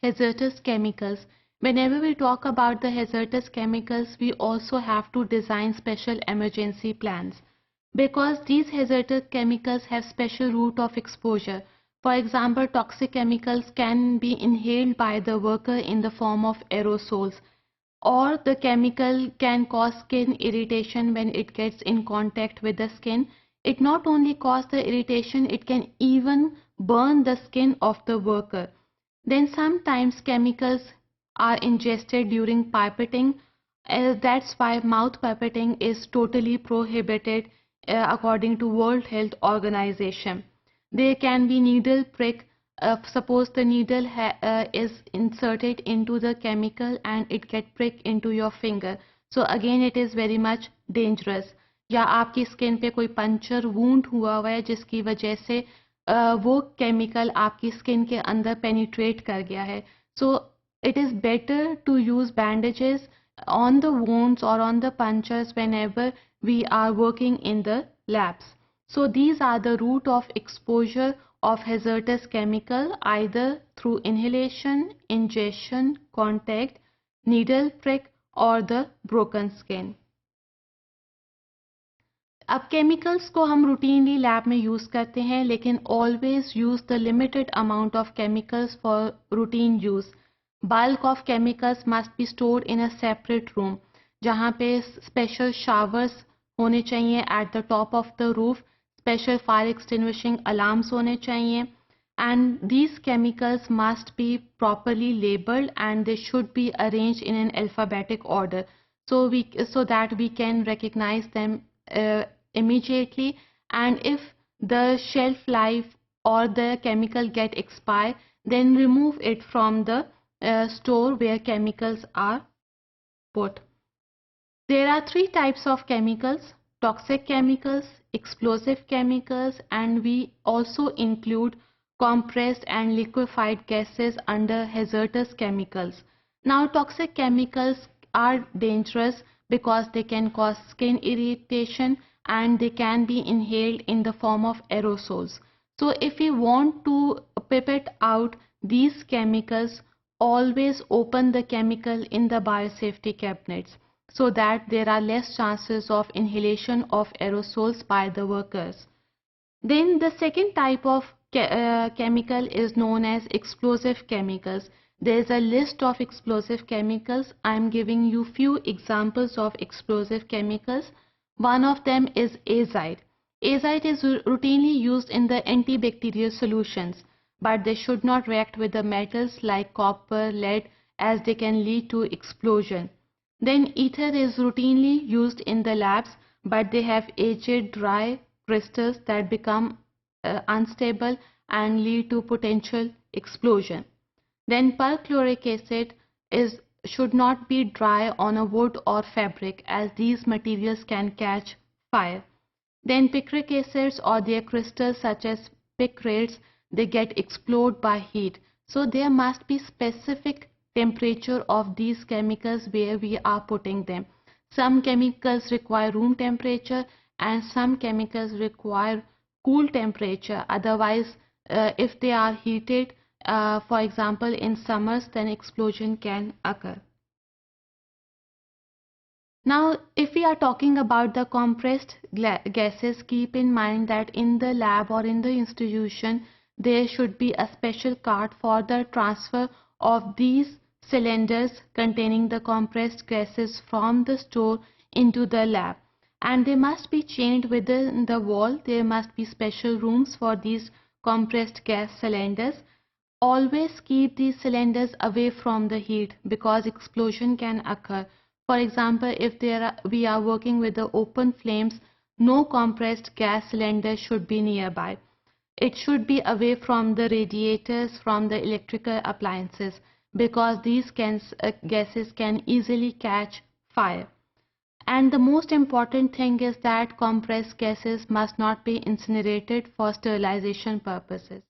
hazardous chemicals. Whenever we talk about the hazardous chemicals, we also have to design special emergency plans because these hazardous chemicals have special route of exposure. For example, toxic chemicals can be inhaled by the worker in the form of aerosols, or the chemical can cause skin irritation when it gets in contact with the skin. It not only causes the irritation, it can even burn the skin of the worker. Then sometimes chemicals are ingested during pipetting. That's why mouth pipetting is totally prohibited according to World Health Organization. There can be needle prick. Suppose the needle is inserted into the chemical and it get prick into your finger. So again it is very much dangerous. या आपकी skin पे कोई puncture wound हुआ है जिसकी वजह से वो केमिकल आपकी स्किन के अंदर पेनिट्रेट कर गया है. So it is better to use bandages on the wounds or on the punctures whenever we are working in the labs. So these are the route of exposure of hazardous chemical, either through inhalation, ingestion, contact, needle prick or the broken skin. अब chemicals को हम routinely lab में use करते हैं, लेकिन always use the limited amount of chemicals for routine use. Bulk of chemicals must be stored in a separate room, जहाँ पे special showers होने चाहिए at the top of the roof, special fire extinguishing alarms होने चाहिए, and these chemicals must be properly labeled and they should be arranged in an alphabetic order so that we can recognize them immediately. And if the shelf life or the chemical get expired, then remove it from the store where chemicals are put. There are three types of chemicals: toxic chemicals, explosive chemicals, and we also include compressed and liquefied gases under hazardous chemicals. Now, toxic chemicals are dangerous because they can cause skin irritation and they can be inhaled in the form of aerosols. So if we want to pipette out these chemicals, always open the chemical in the biosafety cabinets so that there are less chances of inhalation of aerosols by the workers. Then the second type of chemical is known as explosive chemicals. There is a list of explosive chemicals. I am giving you few examples of explosive chemicals. One of them is azide. Azide is routinely used in the antibacterial solutions, but they should not react with the metals like copper, lead, as they can lead to explosion. Then ether is routinely used in the labs, but they have aged, dry crystals that become unstable and lead to potential explosion. Then perchloric acid should not be dry on a wood or fabric, as these materials can catch fire. Then picric acids or their crystals such as picrates, they get explode by heat. So there must be specific temperature of these chemicals where we are putting them. Some chemicals require room temperature and some chemicals require cool temperature. Otherwise, if they are heated, for example in summers, then explosion can occur. Now, if we are talking about the compressed gases, keep in mind that in the lab or in the institution, there should be a special cart for the transfer of these cylinders containing the compressed gases from the store into the lab. And they must be chained within the wall. There must be special rooms for these compressed gas cylinders. Always keep these cylinders away from the heat because explosion can occur. For example, if we are working with the open flames, no compressed gas cylinder should be nearby. It should be away from the radiators, from the electrical appliances, because these gases can easily catch fire. And the most important thing is that compressed gases must not be incinerated for sterilization purposes.